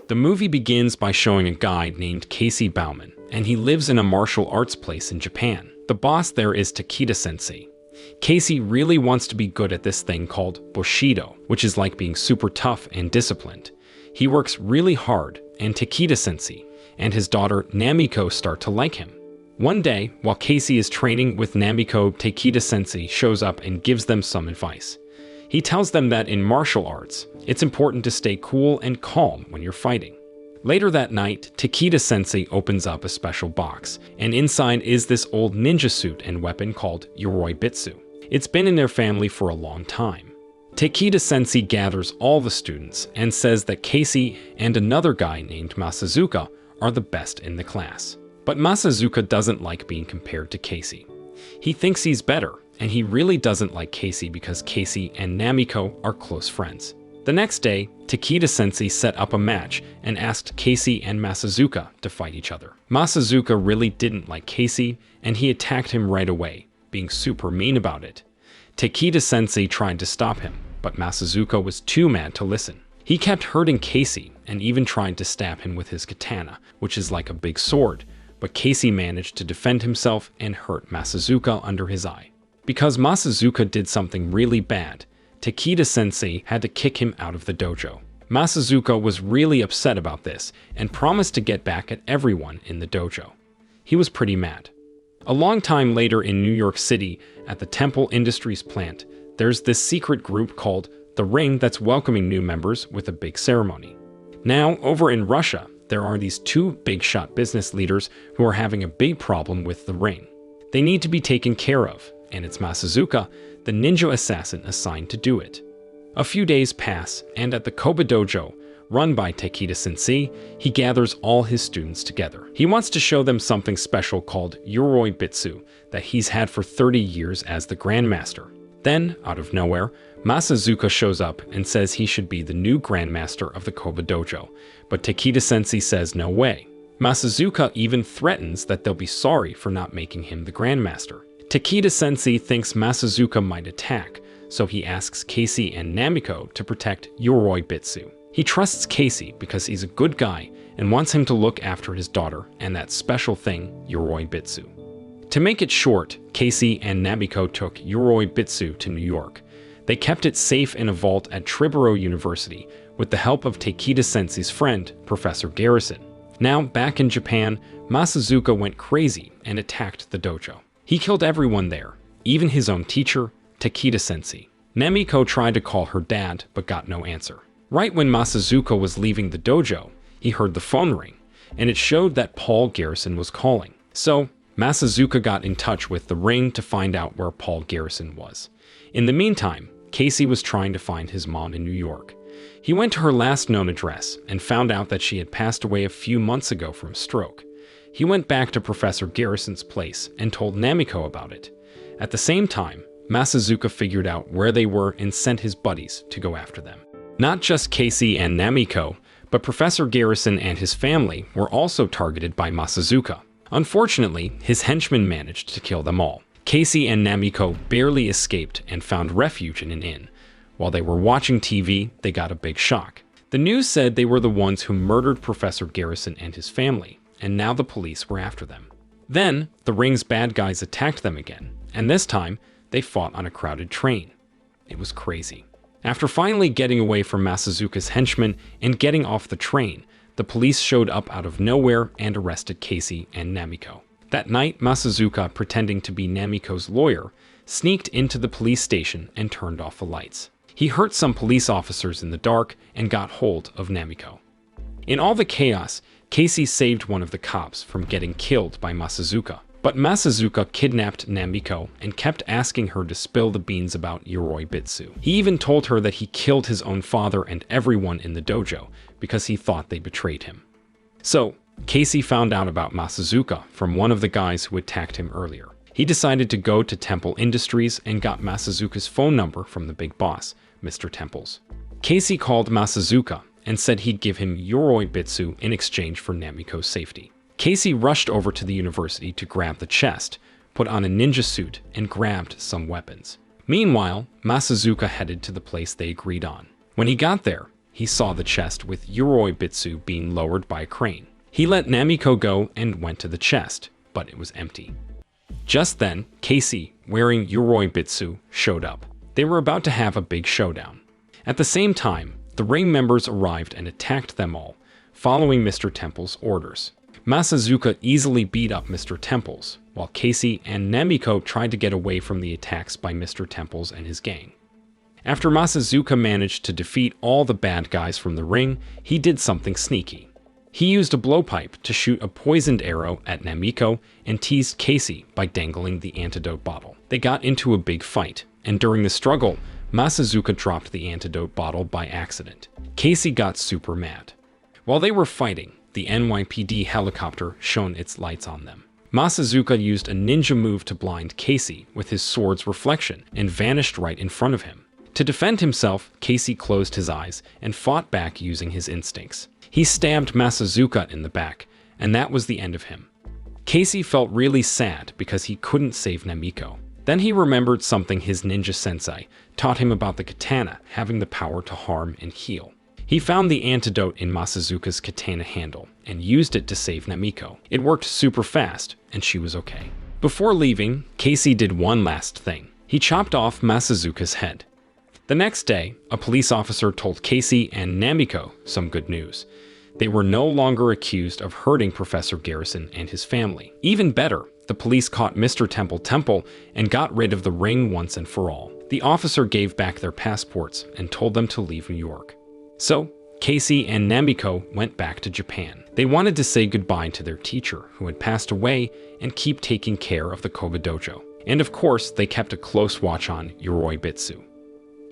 The movie begins by showing a guy named Casey Bauman, and he lives in a martial arts place in Japan. The boss there is Takeda-sensei. Casey really wants to be good at this thing called Bushido, which is like being super tough and disciplined. He works really hard, and Takeda-sensei and his daughter Namiko start to like him. One day, while Casey is training with Namiko, Takeda-sensei shows up and gives them some advice. He tells them that in martial arts, it's important to stay cool and calm when you're fighting. Later that night, Takeda-sensei opens up a special box, and inside is this old ninja suit and weapon called Yoroi Bitsu. It's been in their family for a long time. Takeda-sensei gathers all the students and says that Casey and another guy named Masazuka are the best in the class. But Masazuka doesn't like being compared to Casey. He thinks he's better, and he really doesn't like Casey because Casey and Namiko are close friends. The next day, Takeda-sensei set up a match and asked Casey and Masazuka to fight each other. Masazuka really didn't like Casey, and he attacked him right away, being super mean about it. Takeda-sensei tried to stop him, but Masazuka was too mad to listen. He kept hurting Casey and even tried to stab him with his katana, which is like a big sword, but Casey managed to defend himself and hurt Masazuka under his eye. Because Masazuka did something really bad, Takeda-sensei had to kick him out of the dojo. Masazuka was really upset about this and promised to get back at everyone in the dojo. He was pretty mad. A long time later in New York City, at the Temple Industries plant, there's this secret group called The Ring that's welcoming new members with a big ceremony. Now, over in Russia, there are these two big-shot business leaders who are having a big problem with The Ring. They need to be taken care of, and it's Masazuka, the ninja assassin assigned to do it. A few days pass, and at the Koba Dojo, run by Takeda-sensei, he gathers all his students together. He wants to show them something special called Yoroi Bitsu that he's had for 30 years as the Grandmaster. Then, out of nowhere, Masazuka shows up and says he should be the new Grandmaster of the Koba Dojo, but Takeda-sensei says no way. Masazuka even threatens that they'll be sorry for not making him the Grandmaster. Takeda-sensei thinks Masazuka might attack, so he asks Casey and Namiko to protect Yoroi Bitsu. He trusts Casey because he's a good guy and wants him to look after his daughter and that special thing, Yoroi Bitsu. To make it short, Casey and Namiko took Yoroi Bitsu to New York. They kept it safe in a vault at Triborough University with the help of Takeda-sensei's friend, Professor Garrison. Now, back in Japan, Masazuka went crazy and attacked the dojo. He killed everyone there, even his own teacher, Takeda-sensei. Namiko tried to call her dad, but got no answer. Right when Masazuka was leaving the dojo, he heard the phone ring, and it showed that Paul Garrison was calling. So, Masazuka got in touch with The Ring to find out where Paul Garrison was. In the meantime, Casey was trying to find his mom in New York. He went to her last known address and found out that she had passed away a few months ago from a stroke. He went back to Professor Garrison's place and told Namiko about it. At the same time, Masazuka figured out where they were and sent his buddies to go after them. Not just Casey and Namiko, but Professor Garrison and his family were also targeted by Masazuka. Unfortunately, his henchmen managed to kill them all. Casey and Namiko barely escaped and found refuge in an inn. While they were watching TV, they got a big shock. The news said they were the ones who murdered Professor Garrison and his family, and now the police were after them. Then, the Ring's bad guys attacked them again, and this time, they fought on a crowded train. It was crazy. After finally getting away from Masazuka's henchmen and getting off the train, the police showed up out of nowhere and arrested Casey and Namiko. That night, Masazuka, pretending to be Namiko's lawyer, sneaked into the police station and turned off the lights. He hurt some police officers in the dark and got hold of Namiko. In all the chaos, Casey saved one of the cops from getting killed by Masazuka. But Masazuka kidnapped Namiko and kept asking her to spill the beans about Yoroi Bitsu. He even told her that he killed his own father and everyone in the dojo because he thought they betrayed him. So, Casey found out about Masazuka from one of the guys who attacked him earlier. He decided to go to Temple Industries and got Masazuka's phone number from the big boss, Mr. Temples. Casey called Masazuka and said he'd give him Yoroi Bitsu in exchange for Namiko's safety. Casey rushed over to the university to grab the chest, put on a ninja suit, and grabbed some weapons. Meanwhile, Masazuka headed to the place they agreed on. When he got there, he saw the chest with Yoroi Bitsu being lowered by a crane. He let Namiko go and went to the chest, but it was empty. Just then, Casey, wearing Yoroi Bitsu, showed up. They were about to have a big showdown. At the same time, the ring members arrived and attacked them all, following Mr. Temple's orders. Masazuka easily beat up Mr. Temples, while Casey and Namiko tried to get away from the attacks by Mr. Temples and his gang. After Masazuka managed to defeat all the bad guys from the ring, he did something sneaky. He used a blowpipe to shoot a poisoned arrow at Namiko and teased Casey by dangling the antidote bottle. They got into a big fight, and during the struggle, Masazuka dropped the antidote bottle by accident. Casey got super mad. While they were fighting, the NYPD helicopter shone its lights on them. Masazuka used a ninja move to blind Casey with his sword's reflection and vanished right in front of him. To defend himself, Casey closed his eyes and fought back using his instincts. He stabbed Masazuka in the back, and that was the end of him. Casey felt really sad because he couldn't save Namiko. Then he remembered something his ninja sensei taught him about the katana having the power to harm and heal. He found the antidote in Masazuka's katana handle and used it to save Namiko. It worked super fast, and she was okay. Before leaving, Casey did one last thing. He chopped off Masazuka's head. The next day, a police officer told Casey and Namiko some good news. They were no longer accused of hurting Professor Garrison and his family. Even better, the police caught Mr. Temple and got rid of the ring once and for all. The officer gave back their passports and told them to leave New York. So, Casey and Namiko went back to Japan. They wanted to say goodbye to their teacher, who had passed away, and keep taking care of the Koba Dojo. And of course, they kept a close watch on Yoroi Bitsu.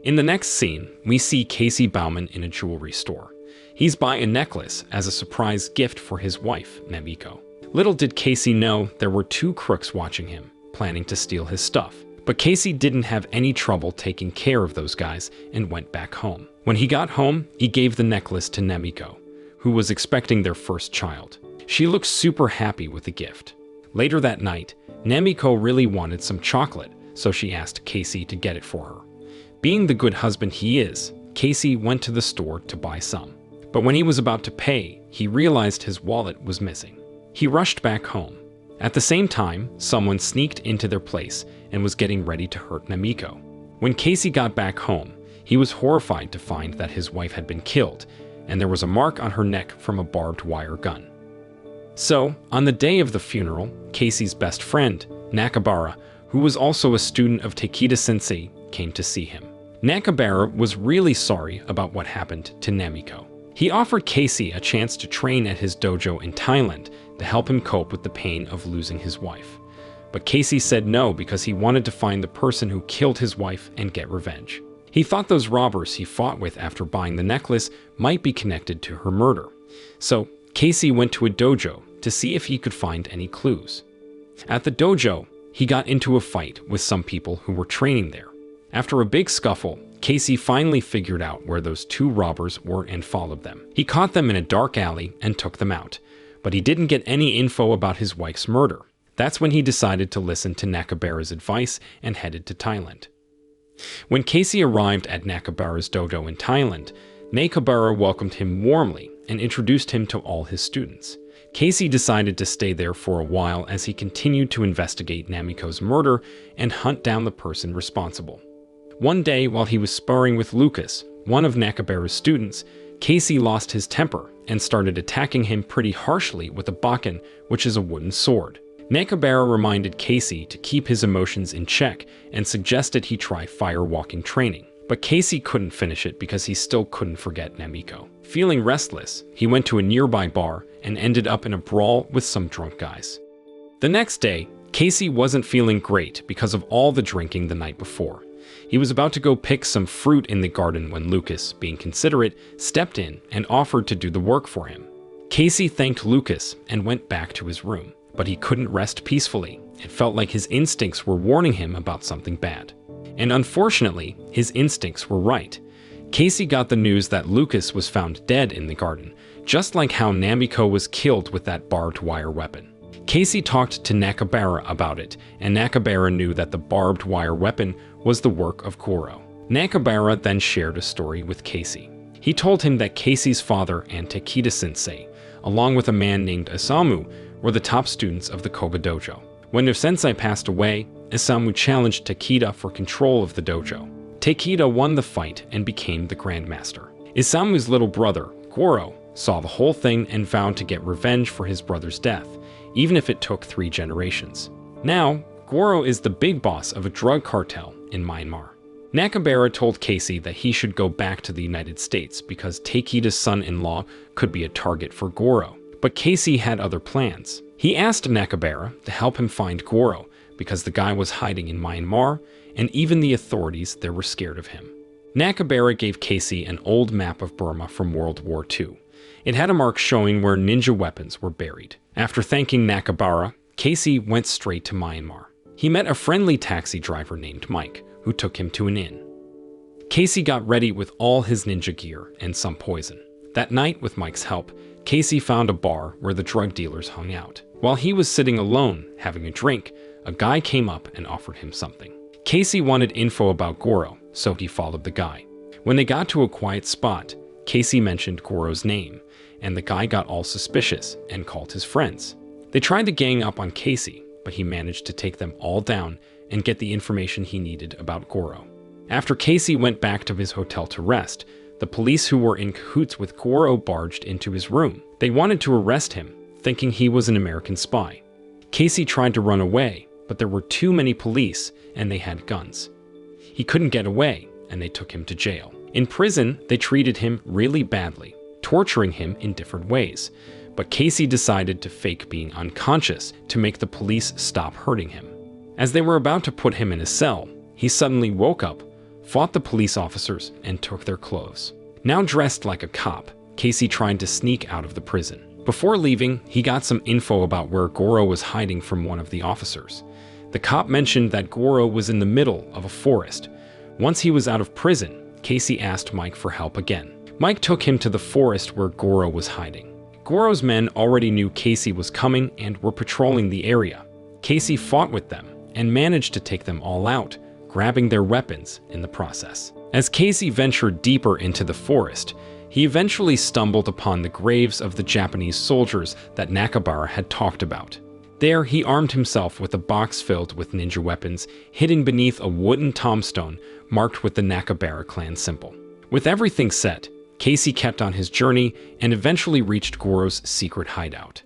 In the next scene, we see Casey Bauman in a jewelry store. He's buying a necklace as a surprise gift for his wife, Namiko. Little did Casey know there were two crooks watching him, planning to steal his stuff. But Casey didn't have any trouble taking care of those guys and went back home. When he got home, he gave the necklace to Namiko, who was expecting their first child. She looked super happy with the gift. Later that night, Namiko really wanted some chocolate, so she asked Casey to get it for her. Being the good husband he is, Casey went to the store to buy some. But when he was about to pay, he realized his wallet was missing. He rushed back home. At the same time, someone sneaked into their place and was getting ready to hurt Namiko. When Casey got back home, he was horrified to find that his wife had been killed, and there was a mark on her neck from a barbed wire gun. So, on the day of the funeral, Casey's best friend, Nakabara, who was also a student of Takeda-sensei, came to see him. Nakabara was really sorry about what happened to Namiko. He offered Casey a chance to train at his dojo in Thailand to help him cope with the pain of losing his wife. But Casey said no because he wanted to find the person who killed his wife and get revenge. He thought those robbers he fought with after buying the necklace might be connected to her murder. So Casey went to a dojo to see if he could find any clues. At the dojo, he got into a fight with some people who were training there. After a big scuffle, Casey finally figured out where those two robbers were and followed them. He caught them in a dark alley and took them out, but he didn't get any info about his wife's murder. That's when he decided to listen to Nakabara's advice and headed to Thailand. When Casey arrived at Nakabara's dojo in Thailand, Nakabara welcomed him warmly and introduced him to all his students. Casey decided to stay there for a while as he continued to investigate Namiko's murder and hunt down the person responsible. One day, while he was sparring with Lucas, one of Nakabara's students, Casey lost his temper and started attacking him pretty harshly with a bakken, which is a wooden sword. Nakabara reminded Casey to keep his emotions in check and suggested he try firewalking training. But Casey couldn't finish it because he still couldn't forget Namiko. Feeling restless, he went to a nearby bar and ended up in a brawl with some drunk guys. The next day, Casey wasn't feeling great because of all the drinking the night before. He was about to go pick some fruit in the garden when Lucas, being considerate, stepped in and offered to do the work for him. Casey thanked Lucas and went back to his room, but he couldn't rest peacefully. It felt like his instincts were warning him about something bad. And unfortunately, his instincts were right. Casey got the news that Lucas was found dead in the garden, just like how Namiko was killed with that barbed wire weapon. Casey talked to Nakabara about it, and Nakabara knew that the barbed wire weapon was the work of Kuro. Nakabara then shared a story with Casey. He He told him that Casey's father and Takeda-sensei, along with a man named Isamu, were the top students of the Koga dojo. When their sensei passed away, Isamu challenged Takeda for control of the dojo. Takeda won the fight and became the grandmaster. Isamu's little brother, Goro, saw the whole thing and vowed to get revenge for his brother's death, even if it took 3 generations. Now, Goro is the big boss of a drug cartel in Myanmar. Nakabara told Casey that he should go back to the United States because Takeda's son-in-law could be a target for Goro. But Casey had other plans. He asked Nakabara to help him find Goro because the guy was hiding in Myanmar, and even the authorities there were scared of him. Nakabara gave Casey an old map of Burma from World War II. It had a mark showing where ninja weapons were buried. After thanking Nakabara, Casey went straight to Myanmar. He met a friendly taxi driver named Mike, who took him to an inn. Casey got ready with all his ninja gear and some poison. That night, with Mike's help, Casey found a bar where the drug dealers hung out. While he was sitting alone, having a drink, a guy came up and offered him something. Casey wanted info about Goro, so he followed the guy. When they got to a quiet spot, Casey mentioned Goro's name, and the guy got all suspicious and called his friends. They tried to gang up on Casey, but he managed to take them all down and get the information he needed about Goro. After Casey went back to his hotel to rest, the police who were in cahoots with Goro barged into his room. They wanted to arrest him, thinking he was an American spy. Casey tried to run away, but there were too many police and they had guns. He couldn't get away, and they took him to jail. In prison, they treated him really badly, torturing him in different ways. But Casey decided to fake being unconscious to make the police stop hurting him. As they were about to put him in a cell, he suddenly woke up, fought the police officers, and took their clothes. Now dressed like a cop, Casey tried to sneak out of the prison. Before leaving, he got some info about where Goro was hiding from one of the officers. The cop mentioned that Goro was in the middle of a forest. Once he was out of prison, Casey asked Mike for help again. Mike took him to the forest where Goro was hiding. Goro's men already knew Casey was coming and were patrolling the area. Casey fought with them and managed to take them all out, grabbing their weapons in the process. As Casey ventured deeper into the forest, he eventually stumbled upon the graves of the Japanese soldiers that Nakabara had talked about. There, he armed himself with a box filled with ninja weapons, hidden beneath a wooden tombstone marked with the Nakabara clan symbol. With everything set, Casey kept on his journey and eventually reached Goro's secret hideout.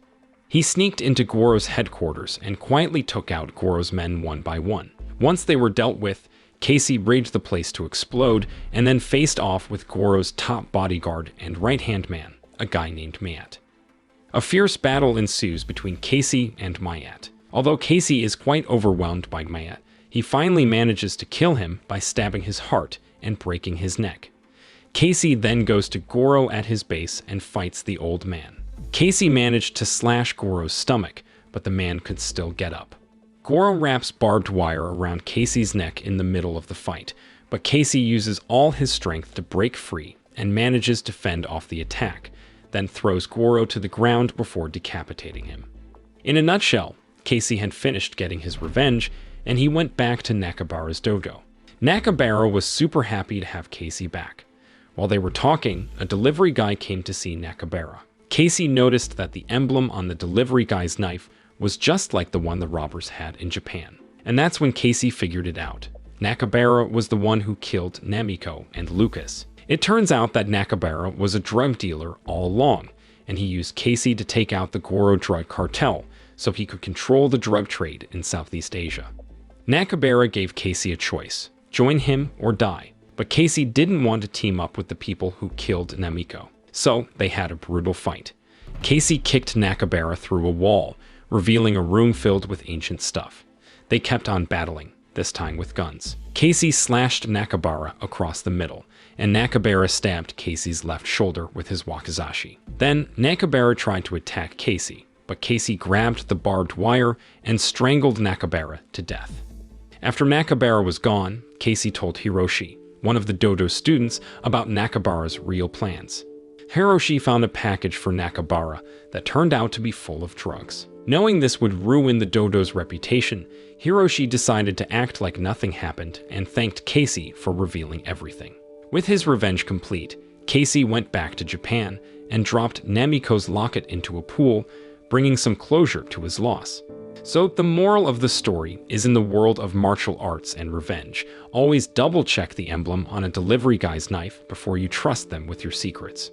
He sneaked into Goro's headquarters and quietly took out Goro's men one by one. Once they were dealt with, Casey rigged the place to explode and then faced off with Goro's top bodyguard and right-hand man, a guy named Mayat. A fierce battle ensues between Casey and Mayat. Although Casey is quite overwhelmed by Mayat, he finally manages to kill him by stabbing his heart and breaking his neck. Casey then goes to Goro at his base and fights the old man. Casey managed to slash Goro's stomach, but the man could still get up. Goro wraps barbed wire around Casey's neck in the middle of the fight, but Casey uses all his strength to break free and manages to fend off the attack, then throws Goro to the ground before decapitating him. In a nutshell, Casey had finished getting his revenge, and he went back to Nakabara's dojo. Nakabara was super happy to have Casey back. While they were talking, a delivery guy came to see Nakabara. Casey noticed that the emblem on the delivery guy's knife was just like the one the robbers had in Japan. And that's when Casey figured it out. Nakabara was the one who killed Namiko and Lucas. It turns out that Nakabara was a drug dealer all along, and he used Casey to take out the Goro drug cartel so he could control the drug trade in Southeast Asia. Nakabara gave Casey a choice: join him or die. But Casey didn't want to team up with the people who killed Namiko, so they had a brutal fight. Casey kicked Nakabara through a wall, revealing a room filled with ancient stuff. They kept on battling, this time with guns. Casey slashed Nakabara across the middle, and Nakabara stabbed Casey's left shoulder with his wakizashi. Then, Nakabara tried to attack Casey, but Casey grabbed the barbed wire and strangled Nakabara to death. After Nakabara was gone, Casey told Hiroshi, one of the dojo students, about Nakabara's real plans. Hiroshi found a package for Nakabara that turned out to be full of drugs. Knowing this would ruin the dojo's reputation, Hiroshi decided to act like nothing happened and thanked Casey for revealing everything. With his revenge complete, Casey went back to Japan and dropped Namiko's locket into a pool, bringing some closure to his loss. So the moral of the story is, in the world of martial arts and revenge, always double-check the emblem on a delivery guy's knife before you trust them with your secrets.